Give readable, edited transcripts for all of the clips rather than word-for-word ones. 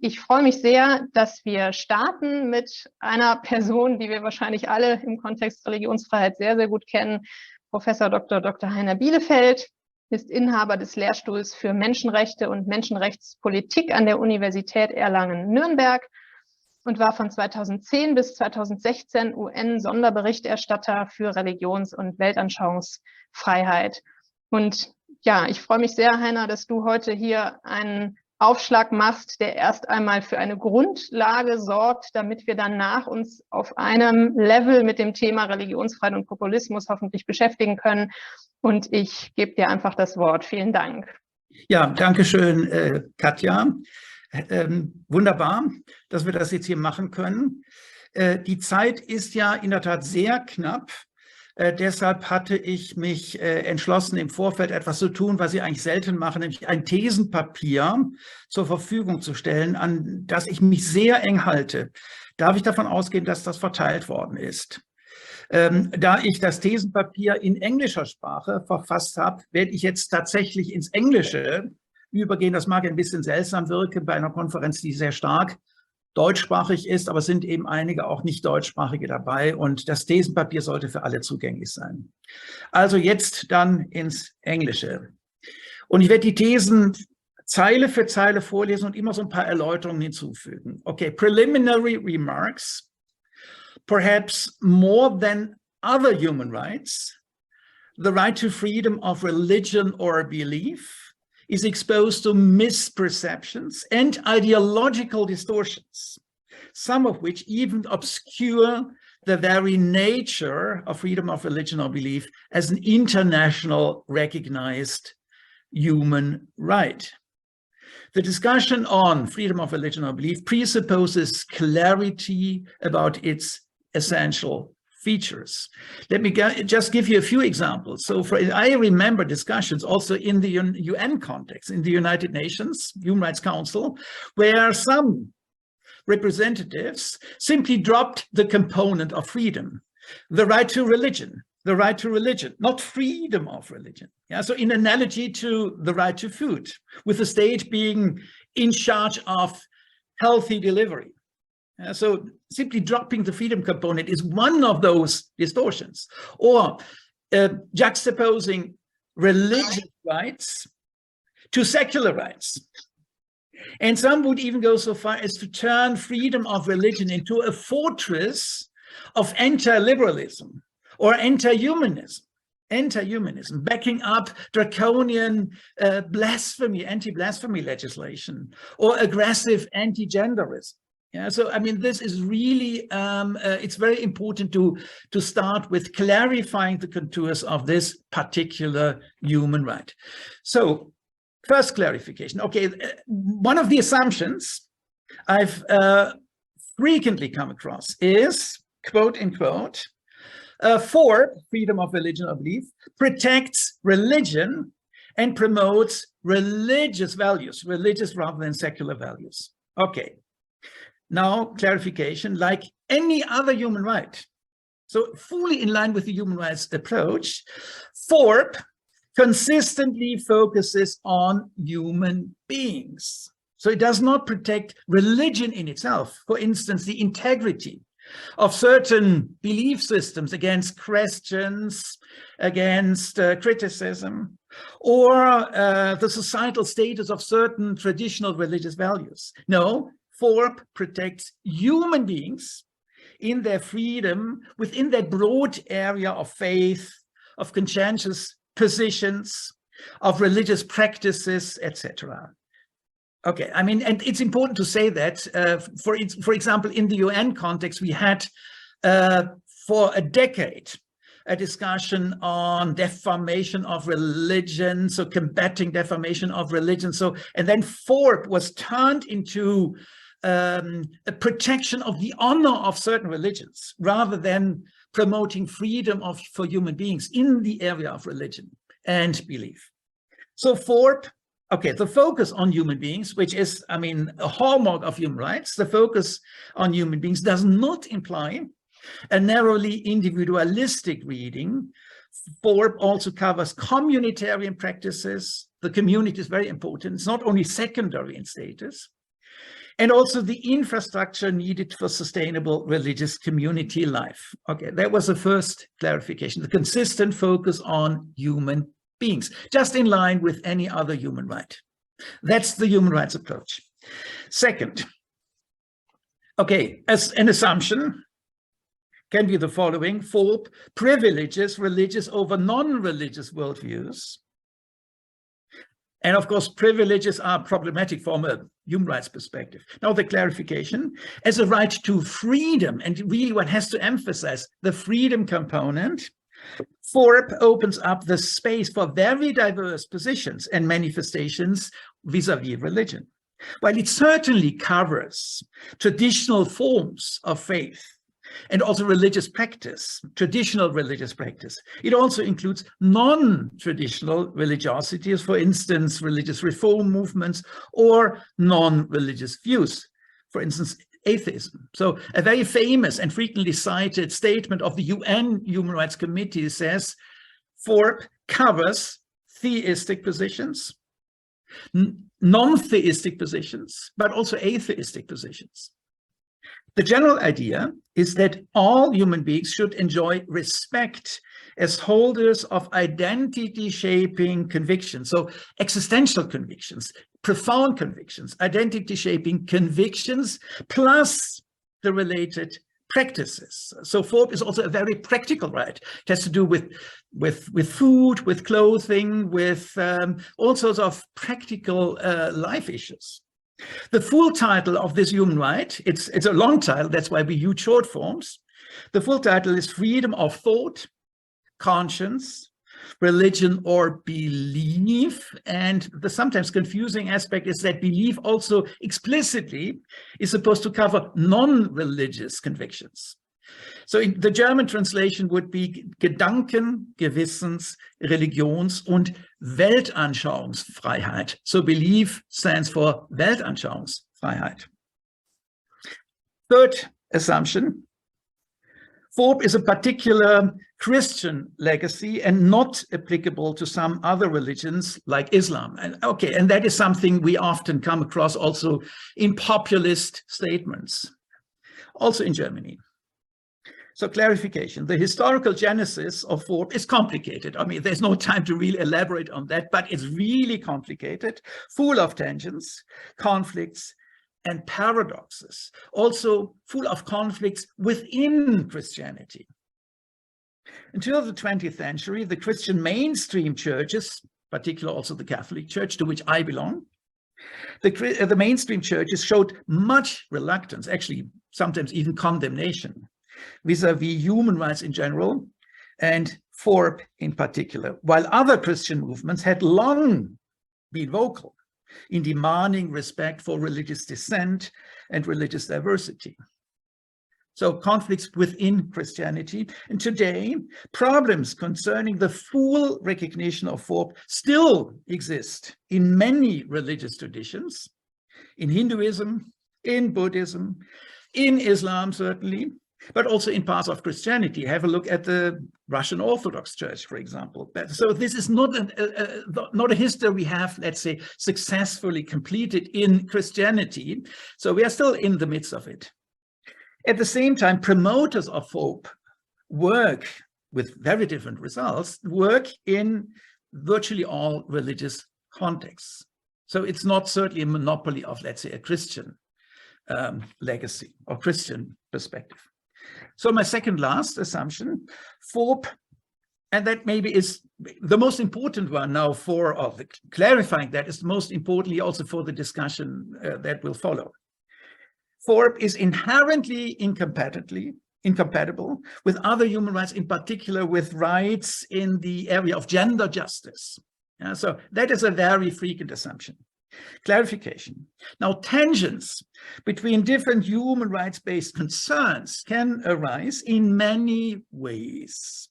Ich freue mich sehr, dass wir starten mit einer Person, die wir wahrscheinlich alle im Kontext Religionsfreiheit sehr, sehr gut kennen. Professor Dr. Heiner Bielefeldt ist Inhaber des Lehrstuhls für Menschenrechte und Menschenrechtspolitik an der Universität Erlangen-Nürnberg und war von 2010 bis 2016 UN-Sonderberichterstatter für Religions- und Weltanschauungsfreiheit. Und ja, ich freue mich sehr, Heiner, dass du heute hier einen Aufschlag machst, der erst einmal für eine Grundlage sorgt, damit wir danach uns auf einem Level mit dem Thema Religionsfreiheit und Populismus hoffentlich beschäftigen können. Und ich gebe dir einfach das Wort. Vielen Dank. Ja, danke schön, Katja. Wunderbar, dass wir das jetzt hier machen können. Die Zeit ist ja in der Tat sehr knapp. Deshalb hatte ich mich entschlossen, im Vorfeld etwas zu tun, was ich eigentlich selten mache, nämlich ein Thesenpapier zur Verfügung zu stellen, an das ich mich sehr eng halte. Darf ich davon ausgehen, dass das verteilt worden ist? Da ich das Thesenpapier in englischer Sprache verfasst habe, werde ich jetzt tatsächlich ins Englische übergehen. Das mag ein bisschen seltsam wirken bei einer Konferenz, die sehr stark deutschsprachig ist, aber es sind eben einige auch nicht deutschsprachige dabei und das Thesenpapier sollte für alle zugänglich sein. Also jetzt dann ins Englische. Und ich werde die Thesen Zeile für Zeile vorlesen und immer so ein paar Erläuterungen hinzufügen. Okay, preliminary remarks. Perhaps more than other human rights, the right to freedom of religion or belief is exposed to misperceptions and ideological distortions, some of which even obscure the very nature of freedom of religion or belief as an international recognized human right. The discussion on freedom of religion or belief presupposes clarity about its essential features. Let me just give you a few examples. So I remember discussions also in the UN context, in the United Nations Human Rights Council, where some representatives simply dropped the component of freedom, the right to religion, not freedom of religion. Yeah, so in analogy to the right to food, with the state being in charge of healthy delivery. So simply dropping the freedom component is one of those distortions, or juxtaposing religious rights to secular rights. And some would even go so far as to turn freedom of religion into a fortress of anti-liberalism or anti-humanism, backing up draconian blasphemy, anti-blasphemy legislation, or aggressive anti-genderism. Yeah, so I mean, this is really, it's very important to start with clarifying the contours of this particular human right. So first clarification, okay, one of the assumptions I've frequently come across is, quote unquote, for freedom of religion or belief, protects religion and promotes religious values, religious rather than secular values. Okay. Now, clarification, like any other human right, so fully in line with the human rights approach, FORP consistently focuses on human beings. So it does not protect religion in itself, for instance, the integrity of certain belief systems against questions, against criticism, or the societal status of certain traditional religious values. No. FORP protects human beings in their freedom within that broad area of faith, of conscientious positions, of religious practices, etc. Okay, I mean, and it's important to say that, for example, in the UN context, we had for a decade a discussion on defamation of religion, so combating defamation of religion. So, and then FORP was turned into a protection of the honor of certain religions, rather than promoting freedom for human beings in the area of religion and belief. So FORP, okay, the focus on human beings, which is, I mean, a hallmark of human rights, the focus on human beings does not imply a narrowly individualistic reading. FORP also covers communitarian practices. The community is very important. It's not only secondary in status. and also the infrastructure needed for sustainable religious community life. Okay, that was the first clarification, the consistent focus on human beings, just in line with any other human right. That's the human rights approach. Second, okay, as an assumption can be the following: Fourth, privileges religious over non-religious worldviews. And of course, privileges are problematic from a human rights perspective. Now, the clarification as a right to freedom, and really one has to emphasize the freedom component. Fourth opens up the space for very diverse positions and manifestations vis-a-vis religion. While it certainly covers traditional forms of faith and also religious practice, traditional religious practice, it also includes non-traditional religiosities, for instance, religious reform movements or non-religious views, for instance, atheism. So a very famous and frequently cited statement of the UN Human Rights Committee says, Fourth covers theistic positions, non-theistic positions, but also atheistic positions. The general idea is that all human beings should enjoy respect as holders of identity-shaping convictions, so existential convictions, profound convictions, identity-shaping convictions, plus the related practices. So fourth is also a very practical right. It has to do with food, with clothing, with all sorts of practical life issues. The full title of this human right, it's a long title, that's why we use short forms. The full title is Freedom of Thought, Conscience, Religion or Belief. And the sometimes confusing aspect is that belief also explicitly is supposed to cover non-religious convictions. So in the German translation would be Gedanken, Gewissens, Religions- und Weltanschauungsfreiheit. So belief stands for Weltanschauungsfreiheit. Third assumption, Fourth is a particular Christian legacy and not applicable to some other religions like Islam. And okay, and that is something we often come across also in populist statements, also in Germany. So clarification, the historical genesis of Fourth is complicated. I mean, there's no time to really elaborate on that, but it's really complicated, full of tensions, conflicts, and paradoxes, also full of conflicts within Christianity. Until the 20th century, the Christian mainstream churches, particularly also the Catholic Church, to which I belong, the mainstream churches showed much reluctance, actually sometimes even condemnation, vis-a-vis human rights in general, and Fourth in particular, while other Christian movements had long been vocal in demanding respect for religious dissent and religious diversity. So conflicts within Christianity. And today, problems concerning the full recognition of Fourth still exist in many religious traditions, in Hinduism, in Buddhism, in Islam certainly, but also in parts of Christianity. Have a look at the Russian Orthodox Church, for example. So this is not a history we have, let's say, successfully completed in Christianity. So we are still in the midst of it. At the same time, promoters of Fourth work with very different results, work in virtually all religious contexts. So it's not certainly a monopoly of, let's say, a Christian legacy or Christian perspective. So my second last assumption, Fourth, and that maybe is the most important one now for, or clarifying that is most importantly also for the discussion that will follow. Fourth is inherently incompatible with other human rights, in particular with rights in the area of gender justice. So that is a very frequent assumption. Clarification. Now, tensions between different human rights-based concerns can arise in many ways.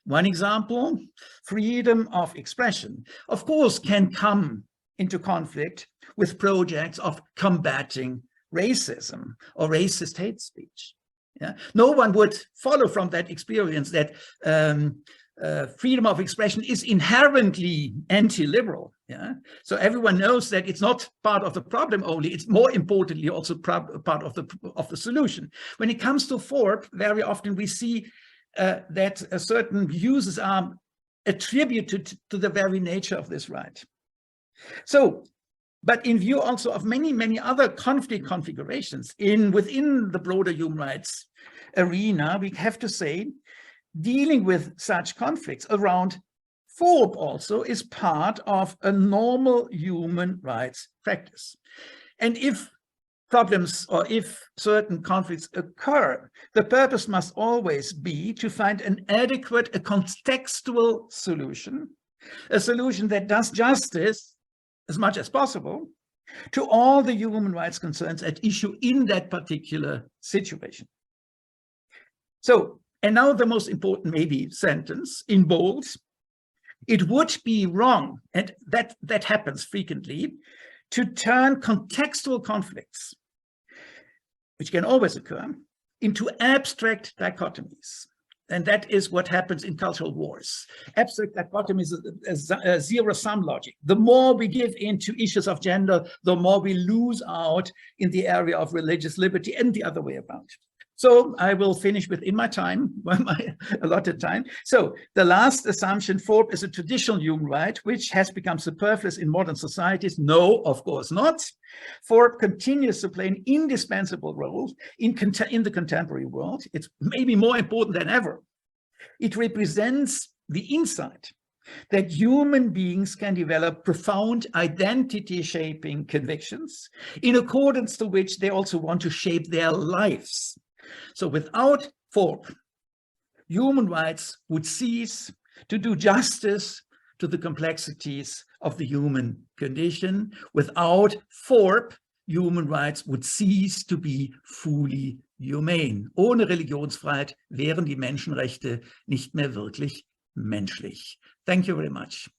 One example, freedom of expression, of course, can come into conflict with projects of combating racism or racist hate speech. Yeah? No one would follow from that experience that freedom of expression is inherently anti-liberal. Yeah? So everyone knows that it's not part of the problem only, it's more importantly also part of the solution. When it comes to Forbes, very often we see that certain uses are attributed to the very nature of this right. So, but in view also of many, many other conflict configurations within the broader human rights arena, we have to say, dealing with such conflicts around Forbes also is part of a normal human rights practice. And if problems or if certain conflicts occur, the purpose must always be to find an adequate, a contextual solution, a solution that does justice as much as possible to all the human rights concerns at issue in that particular situation. So, and now the most important maybe sentence in bold: it would be wrong, and that happens frequently, to turn contextual conflicts, which can always occur, into abstract dichotomies. And that is what happens in cultural wars. Abstract dichotomies is a zero-sum logic. The more we give into issues of gender, the more we lose out in the area of religious liberty, and the other way around. So I will finish within my time, my allotted time. So the last assumption, Forbes is a traditional human right, which has become superfluous in modern societies. No, of course not. Forbes continues to play an indispensable role in the contemporary world. It's maybe more important than ever. It represents the insight that human beings can develop profound identity-shaping convictions, in accordance to which they also want to shape their lives. So without Forbes, human rights would cease to do justice to the complexities of the human condition. Without Forbes, human rights would cease to be fully humane. Ohne Religionsfreiheit wären die Menschenrechte nicht mehr wirklich menschlich. Thank you very much.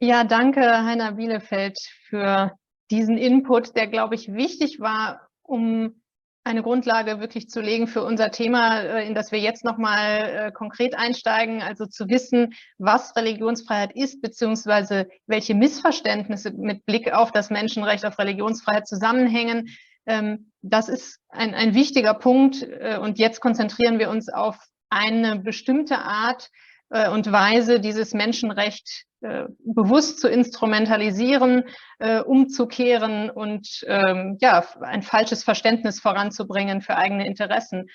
Ja, danke, Heiner Bielefeldt, für diesen Input, der, glaube ich, wichtig war, um eine Grundlage wirklich zu legen für unser Thema, in das wir jetzt nochmal konkret einsteigen, also zu wissen, was Religionsfreiheit ist, beziehungsweise welche Missverständnisse mit Blick auf das Menschenrecht auf Religionsfreiheit zusammenhängen. Das ist ein wichtiger Punkt, und jetzt konzentrieren wir uns auf eine bestimmte Art und Weise, dieses Menschenrecht bewusst zu instrumentalisieren, umzukehren und ja, ein falsches Verständnis voranzubringen für eigene Interessen.